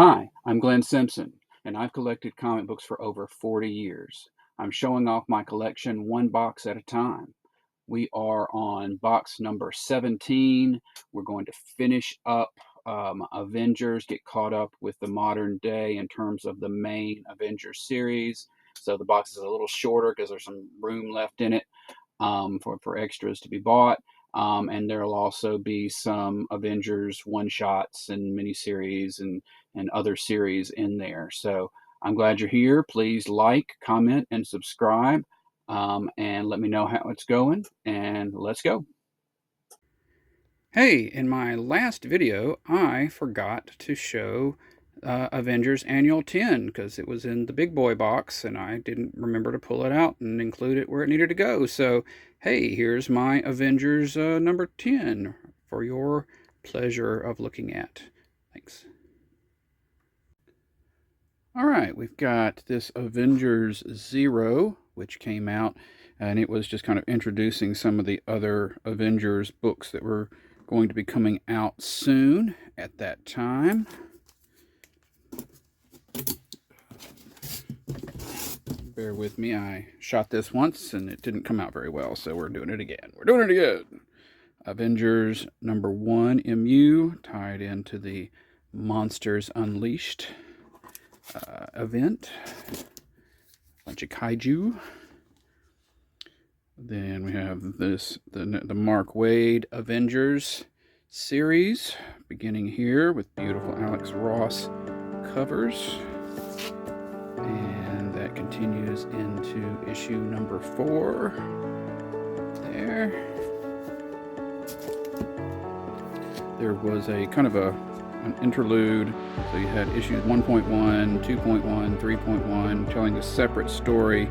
Hi, I'm Glenn Simpson, and I've collected comic books for over 40 years. I'm showing off my collection one box at a time. We are on box number 17. We're going to finish up Avengers, get caught up with the modern day in terms of the main Avengers series. So the box is a little shorter because there's some room left in it for extras to be bought. And there'll also be some Avengers one-shots and miniseries and other series in there. So I'm glad you're here. Please like, comment, and subscribe, and let me know how it's going. And let's go. Hey, in my last video, I forgot to show Avengers Annual 10 because it was in the big boy box and I didn't remember to pull it out and include it where it needed to go. So, hey, here's my Avengers number 10 for your pleasure of looking at. Thanks. All right, we've got this Avengers 0, which came out, and it was just kind of introducing some of the other Avengers books that were going to be coming out soon at that time. Bear with me, I shot this once and it didn't come out very well, so we're doing it again. We're doing it again. Avengers number 1 MU, tied into the Monsters Unleashed event. A bunch of kaiju. Then we have this, the Mark Waid Avengers series, beginning here with beautiful Alex Ross covers. And that continues into issue number 4. There. There was a kind of an interlude. So you had issues 1.1, 2.1, 3.1, telling a separate story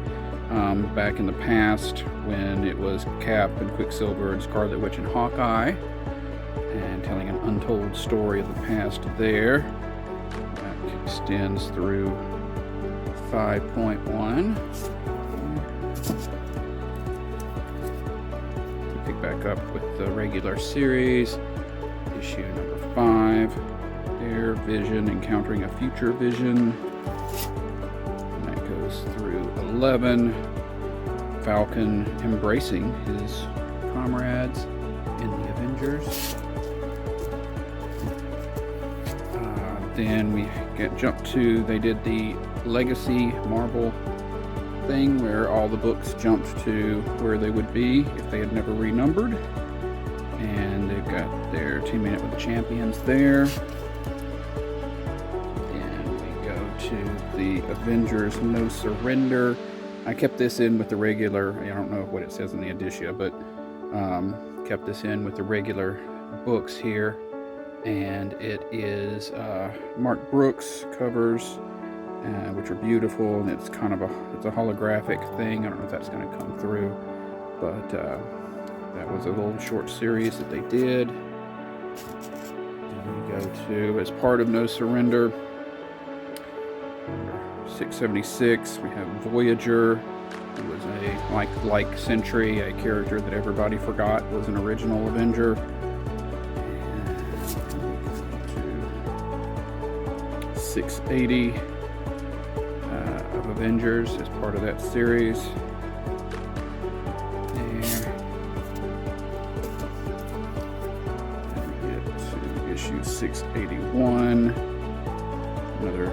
back in the past when it was Cap and Quicksilver and Scarlet Witch and Hawkeye, and telling an untold story of the past there. That extends through 5.1. We pick back up with the regular series, issue number 5. There, Vision encountering a future Vision. And that goes through 11. Falcon embracing his comrades in the Avengers. Then we get jumped to, they did the Legacy Marvel thing where all the books jumped to where they would be if they had never renumbered. And they've got their Teaming Up with the Champions there. And we go to the Avengers No Surrender. I kept this in with the regular, I don't know what it says in the indicia, but kept this in with the regular books here. And it is Mark Brooks covers, which are beautiful, and it's kind of it's a holographic thing. I don't know if that's going to come through, but that was a little short series that they did. And we go to, as part of No Surrender, 676, we have Voyager, who was a like Sentry, a character that everybody forgot was an original Avenger. 680 of Avengers as part of that series. There. And we get to issue 681. Another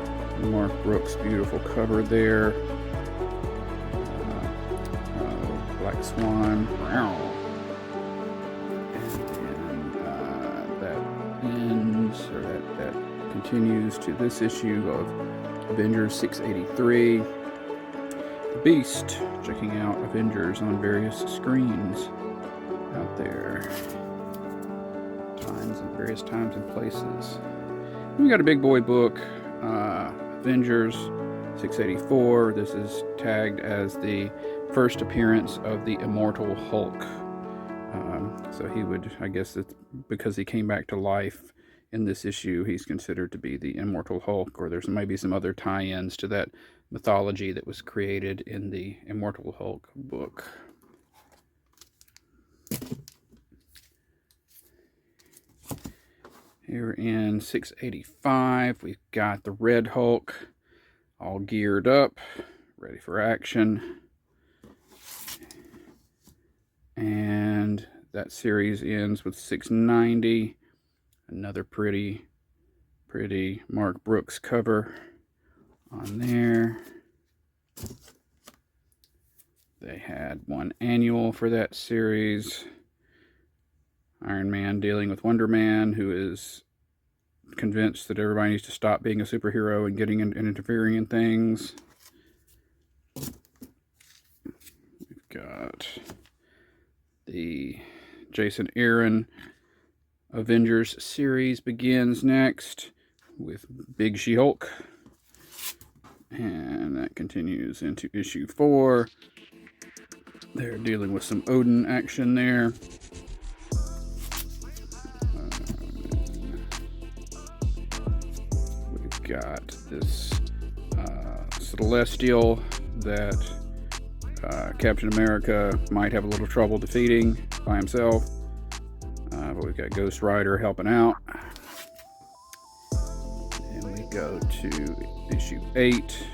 Mark Brooks beautiful cover there. Black Swan. And that ends, or that continues to this issue of Avengers 683. The Beast, checking out Avengers on various screens out there. Various times and places. We got a big boy book, Avengers 684. This is tagged as the first appearance of the Immortal Hulk. So he would, I guess it's because he came back to life in this issue, he's considered to be the Immortal Hulk, or there's maybe some other tie-ins to that mythology that was created in the Immortal Hulk book. Here in 685, we've got the Red Hulk all geared up, ready for action. And that series ends with 690. Another pretty Mark Brooks cover on there. They had one annual for that series. Iron Man dealing with Wonder Man, who is convinced that everybody needs to stop being a superhero and getting in and interfering in things. We've got the Jason Aaron Avengers series begins next with Big She-Hulk. And that continues into issue 4. They're dealing with some Odin action there. We've got this Celestial that Captain America might have a little trouble defeating by himself. But we've got Ghost Rider helping out. And we go to issue 8.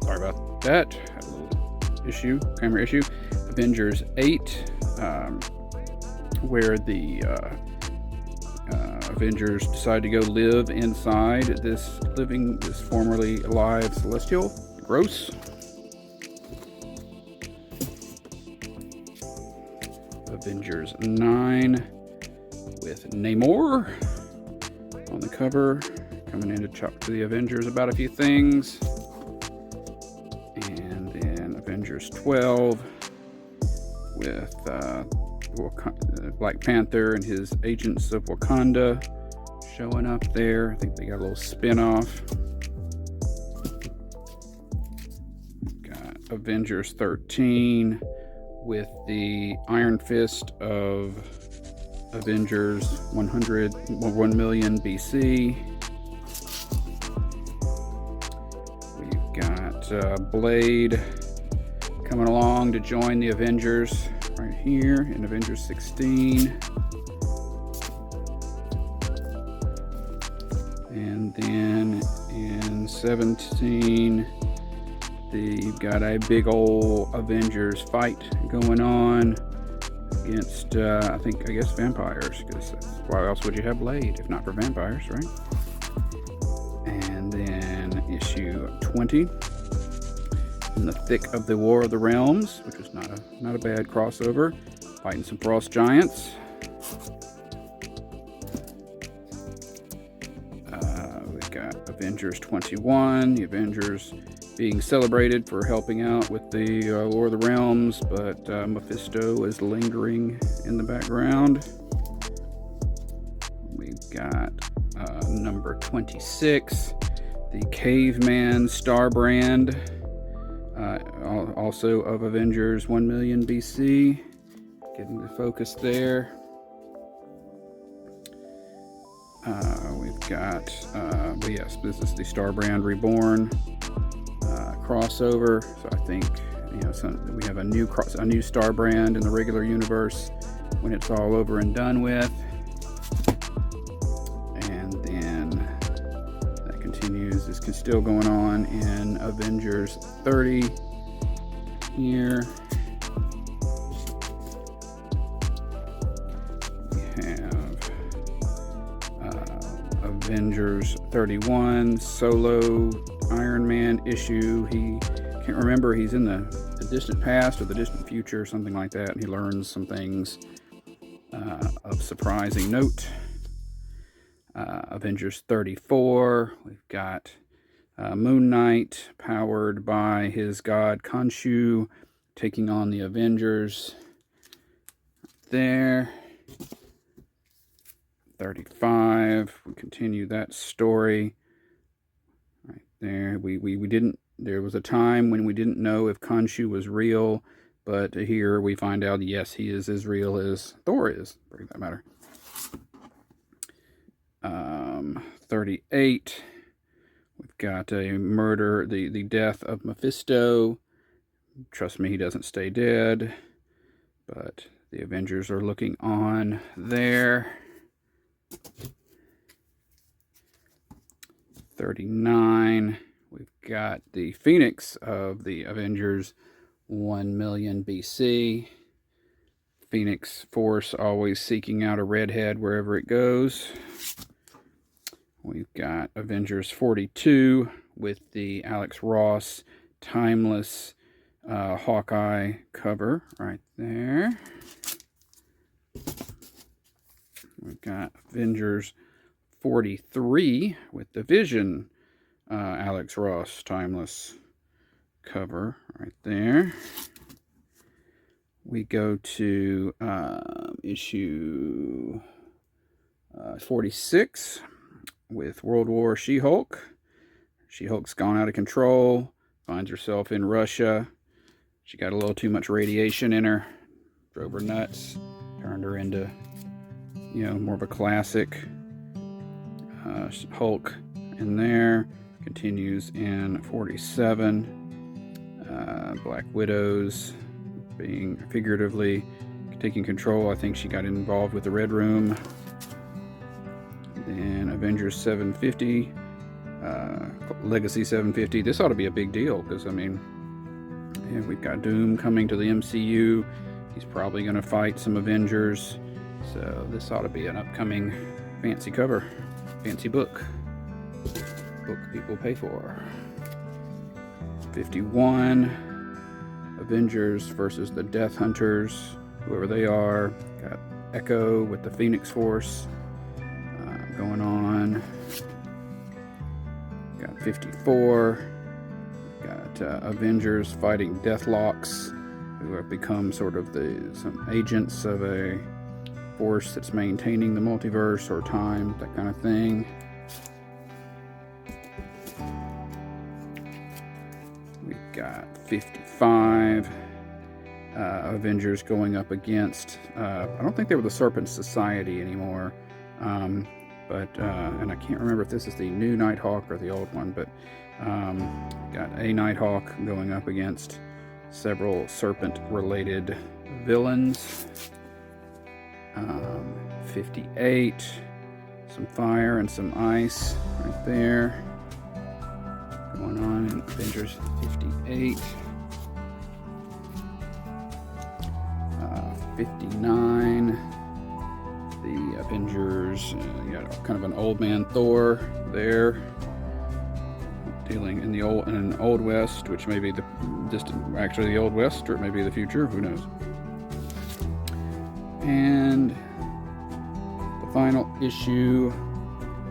Sorry about that. Had a little issue, camera issue. Avengers 8, where the Avengers decide to go live inside this formerly alive Celestial. Gross. Avengers 9 with Namor on the cover, coming in to talk to the Avengers about a few things. And then Avengers 12 with Black Panther and his agents of Wakanda showing up there. I think they got a little spin-off. Got Avengers 13 with the Iron Fist of Avengers 1 million BC. We've got Blade coming along to join the Avengers right here in Avengers 16. And then in 17, you've got a big old Avengers fight going on against, I guess vampires, because why else would you have Blade if not for vampires, right? And then issue 20, in the thick of the War of the Realms, which was not a bad crossover, fighting some frost giants. We've got Avengers 21, the Avengers being celebrated for helping out with the War of the Realms, but Mephisto is lingering in the background. We've got number 26, the Caveman Starbrand, also of Avengers 1 million BC, getting the focus there. We've got, but yes, this is the Starbrand Reborn crossover. So I think we have a new Starbrand in the regular universe when it's all over and done with. And then that continues. This is still going on in Avengers 30 here. We have Avengers 31 solo Iron Man issue. He can't remember, he's in the distant past or the distant future, something like that, and he learns some things of surprising note. Avengers 34, we've got Moon Knight powered by his god Khonshu taking on the Avengers there. 35, we continue that story right there. There was a time when we didn't know if Khonshu was real, but here we find out, yes, he is as real as Thor is, for that matter. 38, we've got a murder, the death of Mephisto. Trust me, he doesn't stay dead, but the Avengers are looking on there. 39. We've got the Phoenix of the Avengers 1 million BC. Phoenix Force always seeking out a redhead wherever it goes. We've got Avengers 42 with the Alex Ross Timeless Hawkeye cover right there. We've got Avengers 43 with the Vision Alex Ross Timeless cover right there. We go to issue 46 with World War She-Hulk. She-Hulk's gone out of control, finds herself in Russia. She got a little too much radiation in her, drove her nuts, turned her into, more of a classic Hulk in there. Continues in 47. Black Widow's being figuratively taking control. I think she got involved with the Red Room. Then Avengers 750, Legacy 750. This ought to be a big deal because, we've got Doom coming to the MCU. He's probably going to fight some Avengers. So this ought to be an upcoming fancy cover, fancy book people pay for. 51, Avengers versus the Death Hunters, whoever they are. Got Echo with the Phoenix Force going on. Got 54. Got Avengers fighting Deathlocks, who have become sort of some agents of a force that's maintaining the multiverse or time, that kind of thing. We've got 55. Avengers going up against, I don't think they were the Serpent Society anymore, and I can't remember if this is the new Nighthawk or the old one, but got a Nighthawk going up against several Serpent-related villains. 58, some fire and some ice right there going on in Avengers 58. 59, the Avengers, you got kind of an old man Thor there, dealing in an old west, which may be the old west, or it may be the future, who knows. And the final issue,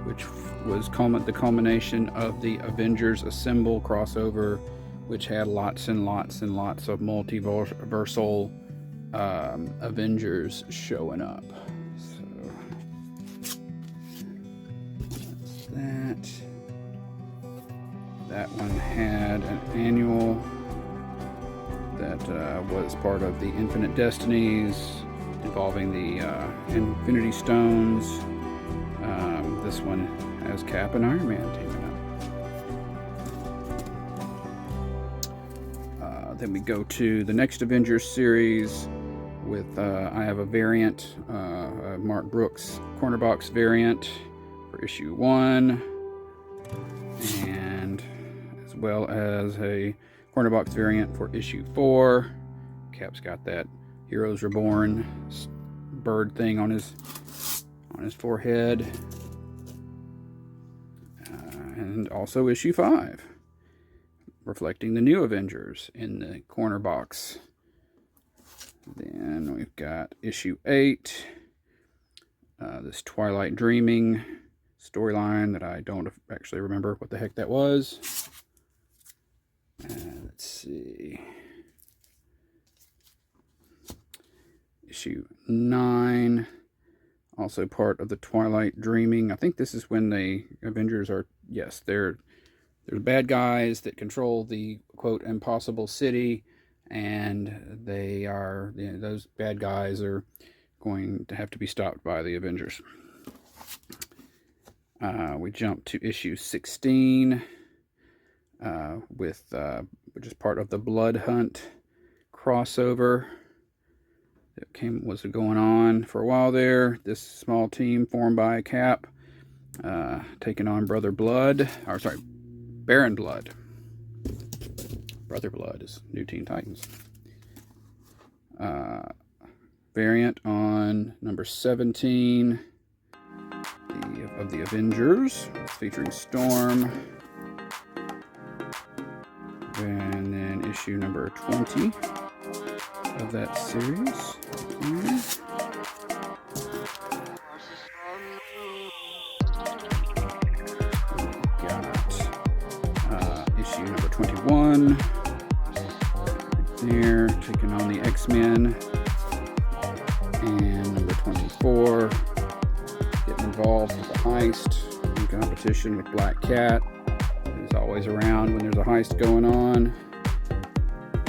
which was the culmination of the Avengers Assemble crossover, which had lots and lots and lots of multiversal Avengers showing up. So that's that. That one had an annual that was part of the Infinite Destinies, involving the Infinity Stones. This one has Cap and Iron Man teaming up. Then we go to the next Avengers series with, I have a variant, Mark Brooks corner box variant for issue 1, and as well as a corner box variant for issue 4. Cap's got that Heroes Reborn bird thing on his forehead, and also issue 5, reflecting the new Avengers in the corner box. Then we've got issue 8, this Twilight Dreaming storyline that I don't actually remember what the heck that was. Let's see. Issue 9, also part of the Twilight Dreaming. I think this is when the Avengers are, yes, they're bad guys that control the, quote, impossible city, and they are, those bad guys are going to have to be stopped by the Avengers. We jump to issue 16, which is part of the Blood Hunt crossover that was going on for a while there. This small team formed by Cap taking on Brother Blood, or sorry, Baron Blood. Brother Blood is New Teen Titans. Variant on number 17 of the Avengers, featuring Storm. And then issue number 20 of that series. Issue number 21 right there, taking on the X-Men. And number 24, getting involved with the heist in competition with Black Cat, who's always around when there's a heist going on.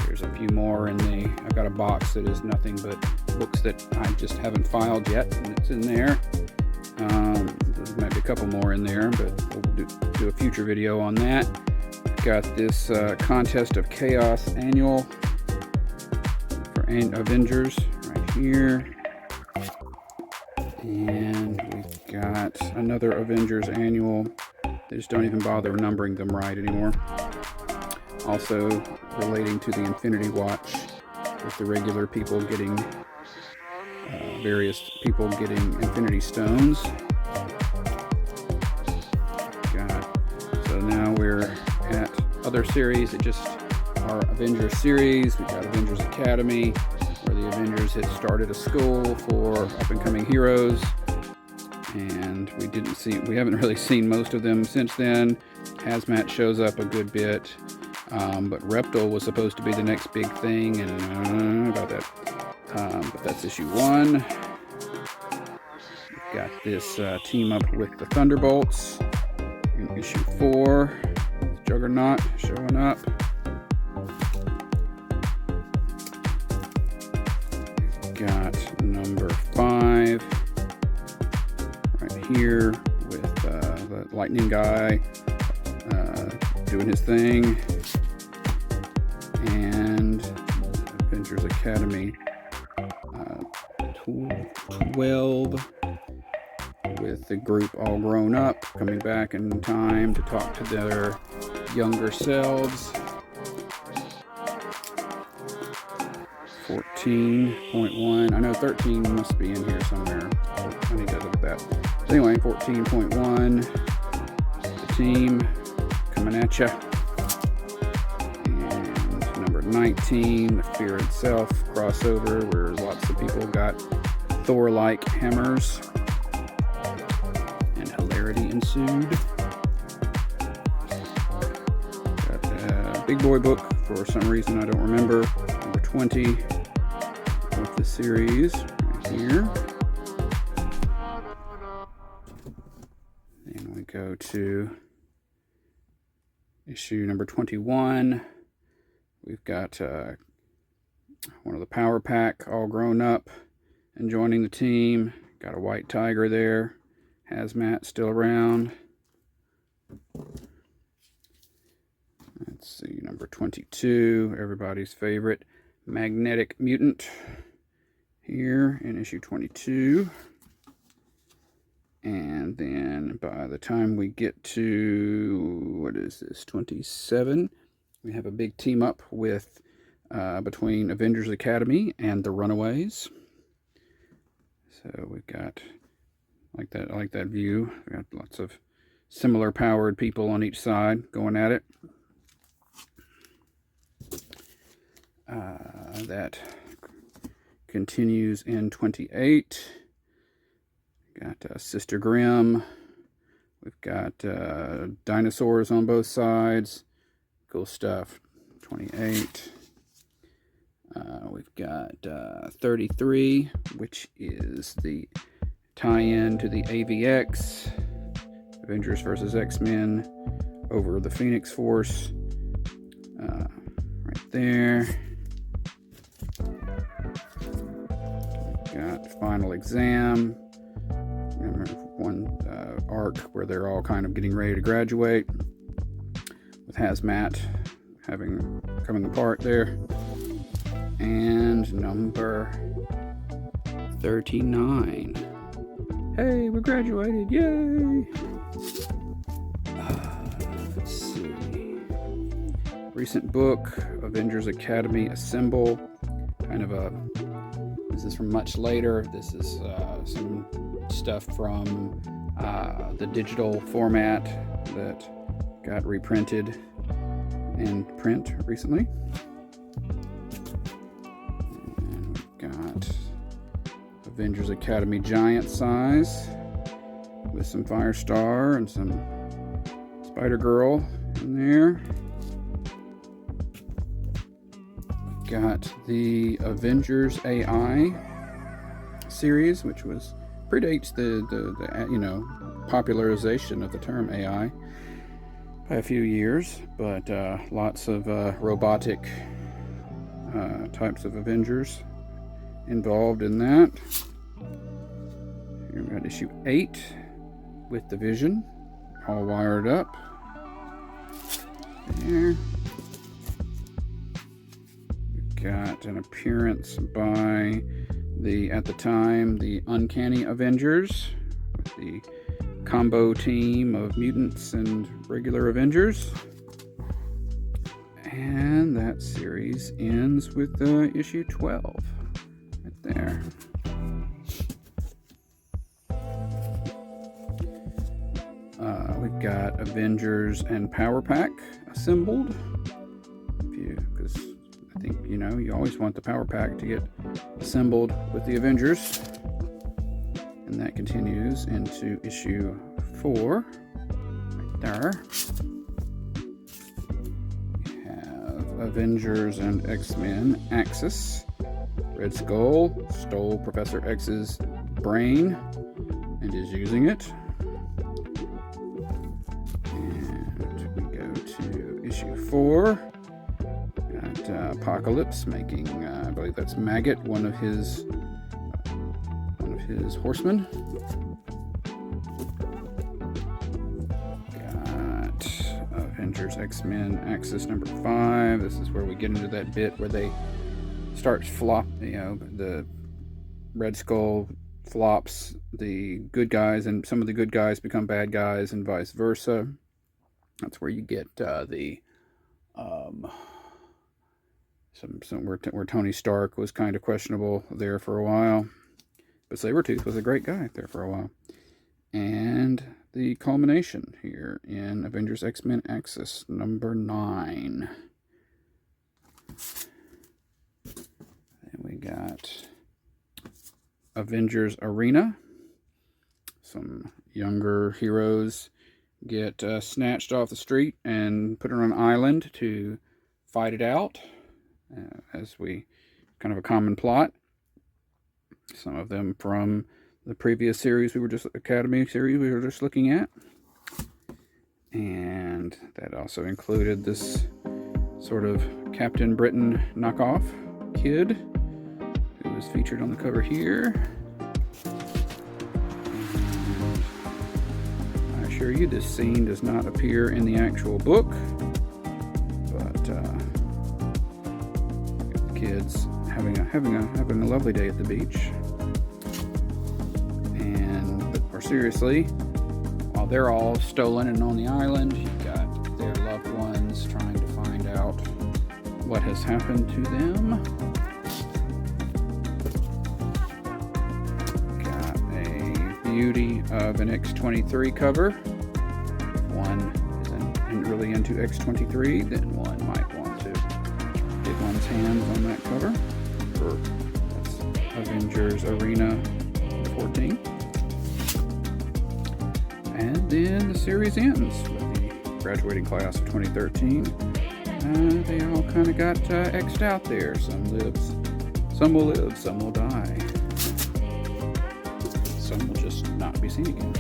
There's a few more in I've got a box that is nothing but books that I just haven't filed yet, and it's in there. There might be a couple more in there, but we'll do a future video on that. Got this Contest of Chaos annual for Avengers right here. And we've got another Avengers annual. They just don't even bother numbering them right anymore. Also relating to the Infinity Watch, with the regular people getting, various people getting Infinity Stones. So now we're at other series that just are Avengers series. We've got Avengers Academy, where the Avengers had started a school for up-and-coming heroes, and we haven't really seen most of them since then. Hazmat shows up a good bit, but Reptile was supposed to be the next big thing, and I don't know about that. But that's issue 1. We've got this team up with the Thunderbolts in issue 4. Juggernaut showing up. We've got number 5 right here with the lightning guy doing his thing, and Avengers Academy 12 with the group all grown up, coming back in time to talk to their younger selves. 14.1. I know 13 must be in here somewhere. I need to look at that. So anyway, 14.1. The team coming at ya. And number 19, the Fear Itself crossover, where lots of people got Thor-like hammers. And hilarity ensued. Got a big boy book for some reason I don't remember. Number 20 of the series right here. And we go to issue number 21. We've got one of the Power Pack all grown up and joining the team. Got a white tiger there. Hazmat still around. Let's see, number 22, everybody's favorite magnetic mutant here in issue 22. And then by the time we get to, what is this, 27, we have a big team up with between Avengers Academy and the Runaways. So we've got, I like that view. We've got lots of similar powered people on each side going at it. That continues in 28. Got Sister Grimm. We've got dinosaurs on both sides. Cool stuff. 28. We've got 33, which is the tie-in to the AVX, Avengers vs. X-Men, over the Phoenix Force. Right there. Got Final Exam. Remember one arc where they're all kind of getting ready to graduate, with Hazmat coming apart there. And number 39. Hey, we graduated, yay! recent book, Avengers Academy Assemble. Kind of a, this is from much later. This is some stuff from the digital format that got reprinted in print recently. And we've got Avengers Academy Giant Size with some Firestar and some Spider-Girl in there. We've got the Avengers AI series, which predates the popularization of the term AI by a few years, but lots of robotic types of Avengers involved in that. Here we've got issue 8 with the Vision all wired up. There. We've got an appearance by at the time, the Uncanny Avengers, with the combo team of mutants and regular Avengers. And that series ends with issue 12 right there. We've got Avengers and Power Pack assembled. Because I think, you always want the Power Pack to get assembled with the Avengers. And that continues into issue 4. Right there. We have Avengers and X-Men Axis. Red Skull stole Professor X's brain and is using it. And we go to issue 4. Got Apocalypse making, I believe that's Maggot, one of his horsemen. Got Avengers X-Men Axis number 5. This is where we get into that bit where they start the Red Skull flops the good guys, and some of the good guys become bad guys, and vice versa. That's where you get where Tony Stark was kind of questionable there for a while, but Sabretooth was a great guy there for a while. And the culmination here in Avengers X-Men Axis number 9. And we got Avengers Arena. Some younger heroes get snatched off the street and put on an island to fight it out, kind of a common plot. Some of them from the previous series Academy series we were just looking at. And that also included this sort of Captain Britain knockoff kid who was featured on the cover here. And I assure you this scene does not appear in the actual book, but the kids having a lovely day at the beach. Or seriously, while they're all stolen and on the island, you've got their loved ones trying to find out what has happened to them. Got a beauty of an X-23 cover. If one isn't really into X-23, then one might want to get one's hands on that cover. That's Avengers Arena 14. And then the series ends with the graduating class of 2013. They all kind of got X'd out there. Some will live, some will die. Some will just not be seen again.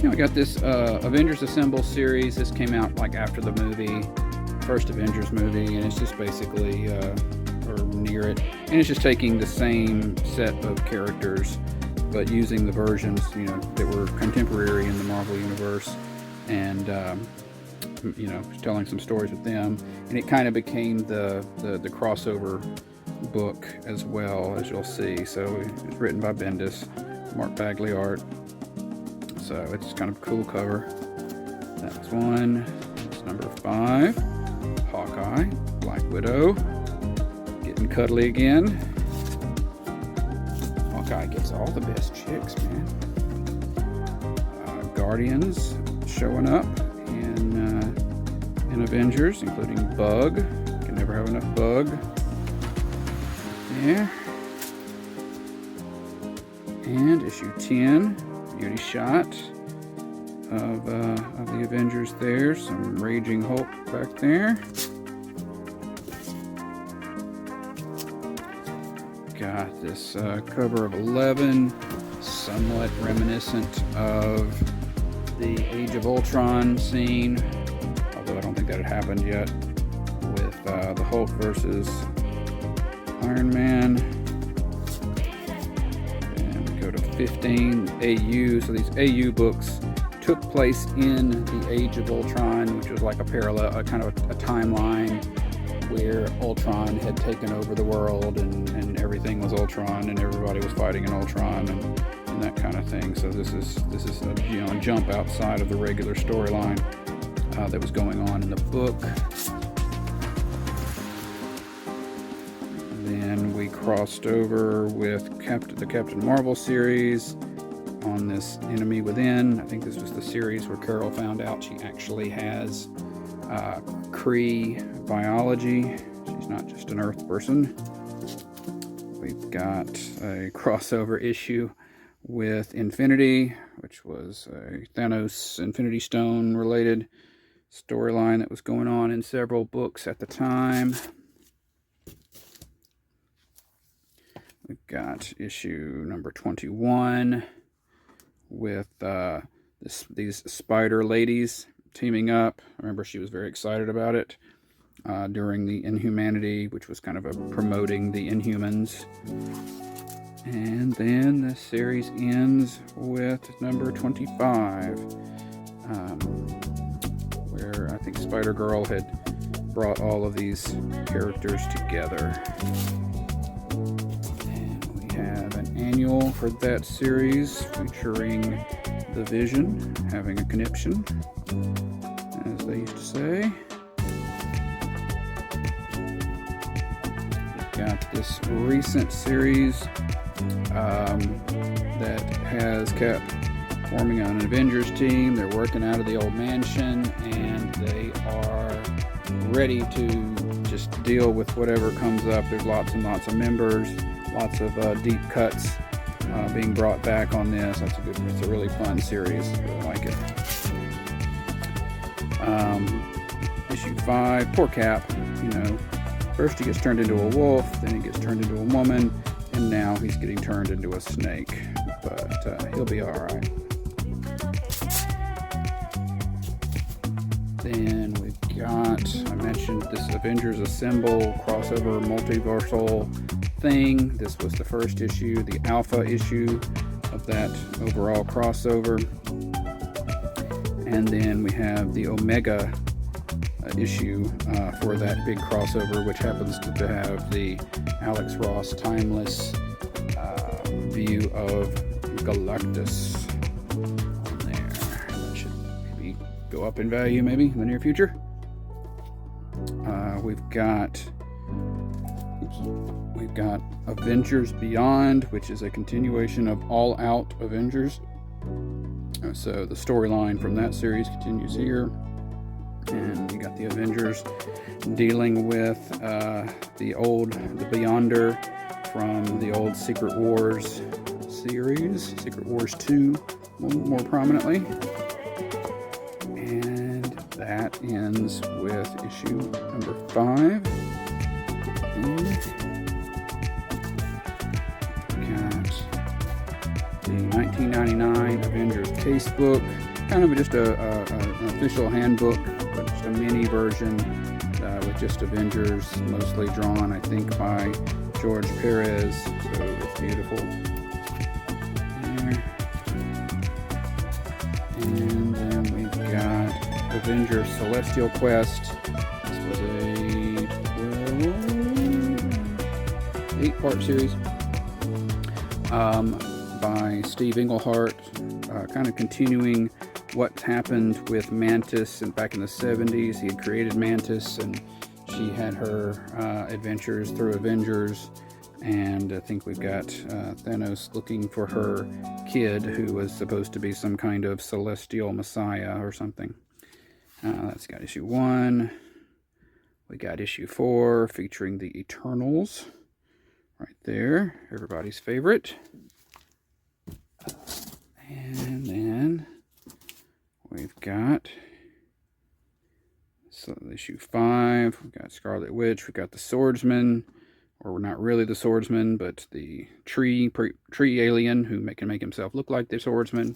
We got this Avengers Assemble series. This came out like after the first Avengers movie, and it's just basically, or near it, and it's just taking the same set of characters but using the versions, that were contemporary in the Marvel Universe, and, telling some stories with them. And it kind of became the crossover book as well, as you'll see. So it's written by Bendis, Mark Bagley art. So it's kind of a cool cover. That's one. It's number 5. Hawkeye, Black Widow, getting cuddly again. Hawkeye gets all the best chicks, man. Guardians showing up in Avengers, including Bug. Can never have enough Bug. Yeah. And issue 10, beauty shot of the Avengers there. Some Raging Hulk back there. Got this cover of 11, somewhat reminiscent of the Age of Ultron scene, although I don't think that had happened yet, with the Hulk versus Iron Man. 15 AU. So these AU books took place in the Age of Ultron, which was like a parallel, a kind of a timeline where Ultron had taken over the world and everything was Ultron and everybody was fighting in Ultron and that kind of thing. So this is a jump outside of the regular storyline that was going on in the book. Then we crossed over with the Captain Marvel series on this Enemy Within. I think this was the series where Carol found out she actually has Kree biology. She's not just an Earth person. We've got a crossover issue with Infinity, which was a Thanos Infinity Stone related storyline that was going on in several books at the time. We've got issue number 21 with these spider ladies teaming up. I remember she was very excited about it during the Inhumanity, which was kind of promoting the Inhumans. And then the series ends with number 25, where I think Spider-Girl had brought all of these characters together. Have an annual for that series featuring the Vision having a conniption, as they used to say. We've got this recent series that has kept forming an Avengers team. They're working out of the old mansion and they are ready to just deal with whatever comes up. There's lots and lots of members. Lots of deep cuts being brought back on this. It's a really fun series. I really like it. Issue 5, poor Cap. First he gets turned into a wolf, then he gets turned into a woman, and now he's getting turned into a snake. But he'll be all right. Then we've got, I mentioned this Avengers Assemble crossover multiversal thing. This was the first issue, the alpha issue of that overall crossover. And then we have the Omega issue for that big crossover, which happens to have the Alex Ross timeless view of Galactus on there. That should maybe go up in value maybe in the near future. We've got Avengers Beyond, which is a continuation of All Out Avengers. So the storyline from that series continues here. And you got the Avengers dealing with the Beyonder from the old Secret Wars series, Secret Wars 2 more prominently. And that ends with issue number 5. The 1999 Avengers Casebook, kind of just an official handbook, but just a mini version with just Avengers, mostly drawn, I think, by George Perez. So it's beautiful. There. And then we've got Avengers Celestial Quest. This was a 8-part series. By Steve Englehart, kind of continuing what happened with Mantis and back in the 70s. He had created Mantis, and she had her adventures through Avengers. And I think we've got Thanos looking for her kid, who was supposed to be some kind of celestial messiah or something. That's got issue 1. We got issue 4 featuring the Eternals. Right there, everybody's favorite. And then we've got issue 5. We've got Scarlet Witch. We've got the Swordsman, or not really the Swordsman, but the tree alien who can make himself look like the Swordsman.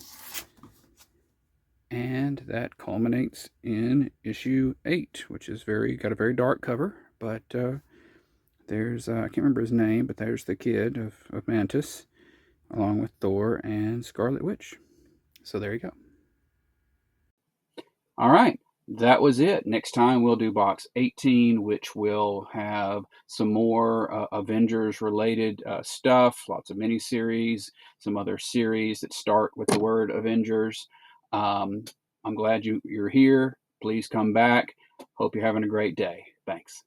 And that culminates in issue 8, which is got a very dark cover, but there's, I can't remember his name, but there's the kid of Mantis, along with Thor and Scarlet Witch. So there you go. All right, that was it. Next time we'll do box 18, which will have some more Avengers-related stuff, lots of miniseries, some other series that start with the word Avengers. I'm glad you're here. Please come back. Hope you're having a great day. Thanks.